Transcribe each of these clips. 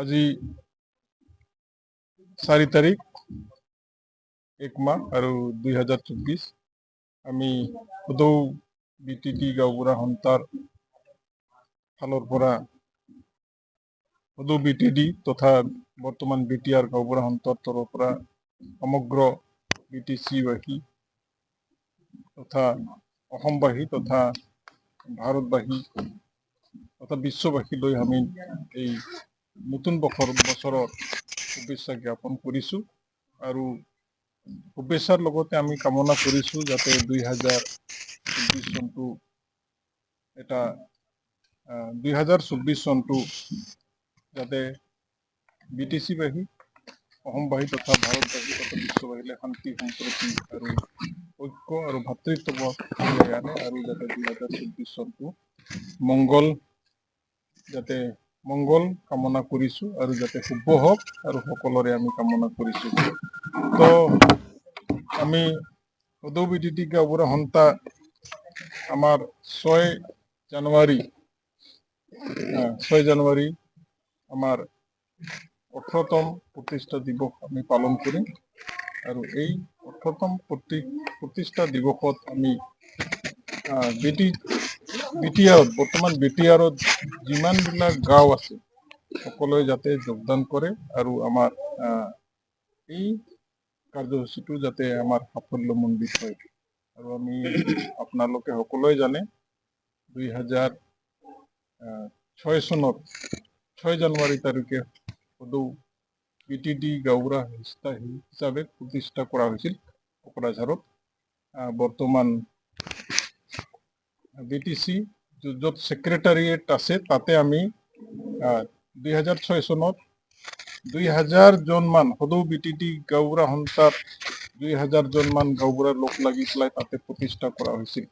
আজি 4 তাৰিখ 1 মাহ আৰু 2024 আমি সদৌ বিটিটি গাঁওবুঢ়া সন্থাৰ ফালৰ পৰা সদৌ বিটিডি তথা বৰ্তমান বিটিআৰ গাঁওবুঢ়া সন্থাৰ তৰফৰ পৰা সমগ্ৰ বিটিচিবাসী তথা অসমবাসী তথা ভাৰতবাসী তথা বিশ্ববাসীলৈ আমি এই নতুন বছৰৰ শুভেচ্ছা জ্ঞাপন কৰিছোঁ আৰু শুভেচ্ছাৰ লগতে আমি কামনা কৰিছোঁ যাতে 2024 চনটো এটা 2024 চনটো যাতে বিটিচিবাসী অসমবাসী তথা ভাৰতবাসী তথা বিশ্ববাসীলৈ শান্তি সম্প্ৰীতি আৰু ঐক্য আৰু ভাতৃত্ববোধ আনে আৰু যাতে 2024 চনটো মংগল কামনা কৰিছোঁ আৰু যাতে শুভ হওক আৰু সকলোৰে আমি কামনা কৰিছোঁ। তো আমি সদৌ বিটিটি গাঁওবুঢ়া সন্থা আমাৰ 6 জানুৱাৰী আমাৰ 18তম প্ৰতিষ্ঠা দিৱস আমি পালন কৰিম আৰু এই 18তম প্ৰতিষ্ঠা দিৱসত আমি বৰ্তমান বিটিআৰত যিমানবিলাক গাঁও আছে সকলোৱে যাতে যোগদান কৰে আৰু আমাৰ এই কাৰ্যসূচীটো যাতে আমাৰ সাফল্যমণ্ডিত হয়। আৰু আমি আপোনালোকে সকলোৱে জানে 2006 চনত 6 জানুৱাৰী তাৰিখে সদৌ বিটিডি গাঁওবুঢ়া হিচাপে প্ৰতিষ্ঠা কৰা হৈছিল কোকৰাঝাৰত। বৰ্তমান বিটিচি য'ত ছেক্ৰেটাৰিয়েট আছে তাতে আমি 2006 চনত 2000 জন মান সদৌ বিটিডি গাঁওবুঢ়া সন্থাৰ 2000 জন মান গাঁওবুঢ়া লগ লাগি পেলাই তাতে প্ৰতিষ্ঠা কৰা হৈছিল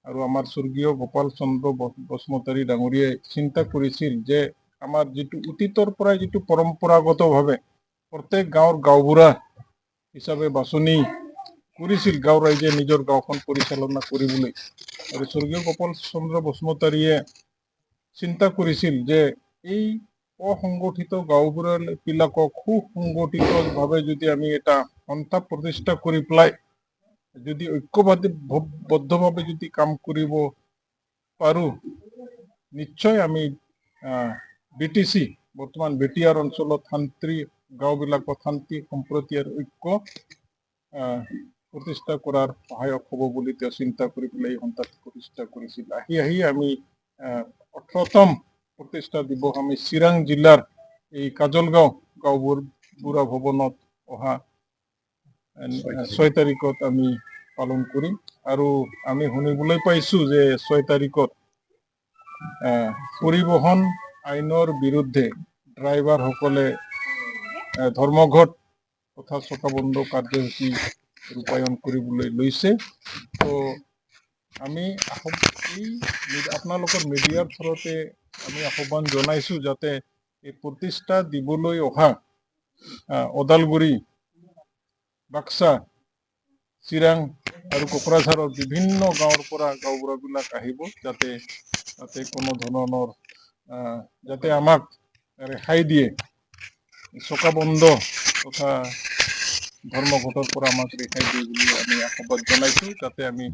আৰু আমাৰ স্বৰ্গীয় গোপাল চন্দ্ৰ বসুমতাৰী ডাঙৰীয়াই চিন্তা কৰিছিল যে আমাৰ যিটো অতীতৰ পৰাই যিটো পৰম্পৰাগতভাৱে প্ৰত্যেক গাঁৱৰ গাঁওবুঢ়া হিচাপে বাছনি কৰিছিল গাঁও ৰাইজে নিজৰ গাঁওখন পৰিচালনা কৰিবলৈ আৰু স্বৰ্গীয় গোপাল চন্দ্ৰ বসুমতাৰীয়ে চিন্তা কৰিছিল যে এই অসংগঠিত গাঁওবিলাকক সুসংগঠিতভাৱে যদি আমি এটা সন্থা প্ৰতিষ্ঠা কৰি পেলাই যদি ঐক্যবদ্ধভাৱে যদি কাম কৰিব পাৰোঁ নিশ্চয় আমি বিটিচি বৰ্তমান বিটিআৰ অঞ্চলত গাঁওবিলাকত শান্তি সম্প্ৰীতি আৰু ঐক্য প্ৰতিষ্ঠা কৰাৰ সহায়ক হ'ব বুলি তেওঁ চিন্তা কৰি পেলাই এই সন্থাটো প্ৰতিষ্ঠা কৰিছিল। আহি আমি 18তম প্ৰতিষ্ঠা দিৱস আমি চিৰাং জিলাৰ এই কাজলগাঁও গাঁওবুঢ়া ভৱনত অহা 6 তাৰিখত আমি পালন কৰিম আৰু আমি শুনিবলৈ পাইছোঁ যে 6 তাৰিখত পৰিবহণ আইনৰ বিৰুদ্ধে ড্ৰাইভাৰসকলে ধৰ্মঘট তথা চকাবন্ধ কাৰ্যসূচী ৰূপায়ণ কৰিবলৈ লৈছে। তো আমি আপোনালোকৰ মিডিয়াৰ থ্ৰুতে আমি আহ্বান জনাইছোঁ যাতে এই প্ৰতিষ্ঠা দিবলৈ অহা ওদালগুৰি, বাক্সা, চিৰাং আৰু কোকৰাঝাৰৰ বিভিন্ন গাঁৱৰ পৰা গাঁওবুঢ়াবিলাক আহিব যাতে তাতে কোনো ধৰণৰ যাতে আমাক ৰেহাই দিয়ে চকাবন্ধ তথা ধৰ্মঘটৰ পৰা আমাক ৰেহাই দিয়ে বুলি আমি আহ্বান জনাইছোঁ যাতে আমি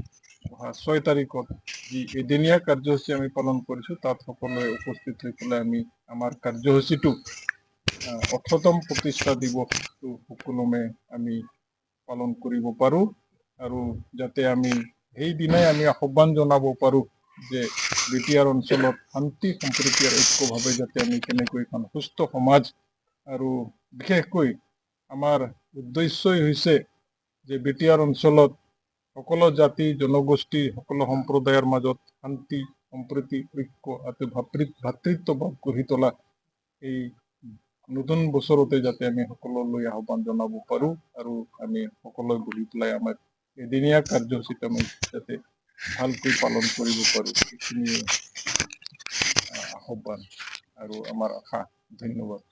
6 তাৰিখত যি এদিনীয়া কাৰ্যসূচী আমি পালন কৰিছোঁ তাত সকলোৱে উপস্থিত হৈ পেলাই আমি আমাৰ কাৰ্যসূচীটো 18তম প্ৰতিষ্ঠা দিৱসটো সুকলমে আমি পালন কৰিব পাৰোঁ আৰু যাতে আমি সেইদিনাই আমি আহ্বান জনাব পাৰোঁ যে বিটিআৰ অঞ্চলত শান্তি সম্প্ৰীতি আৰু ঐক্যভাৱে যাতে আমি কেনেকৈ এখন সুস্থ সমাজ আৰু বিশেষকৈ আমাৰ উদ্দেশ্যই হৈছে যে বিটিআৰ অঞ্চলত সকলো জাতি জনগোষ্ঠী সকলো সম্প্ৰদায়ৰ মাজত শান্তি সম্প্ৰীতি ঐক্য আৰু ভাতৃত্বভাৱ গঢ়ি তোলা এই নতুন বছৰতে যাতে আমি সকলোলৈ আহ্বান জনাব পাৰোঁ আৰু আমি সকলোৱে বহি পেলাই আমাৰ এদিনীয়া কাৰ্যসূচীত আমি যাতে ভালকৈ পালন কৰিব পাৰোঁ এইখিনিয়ে আহ্বান আৰু আমাৰ আশা। ধন্যবাদ।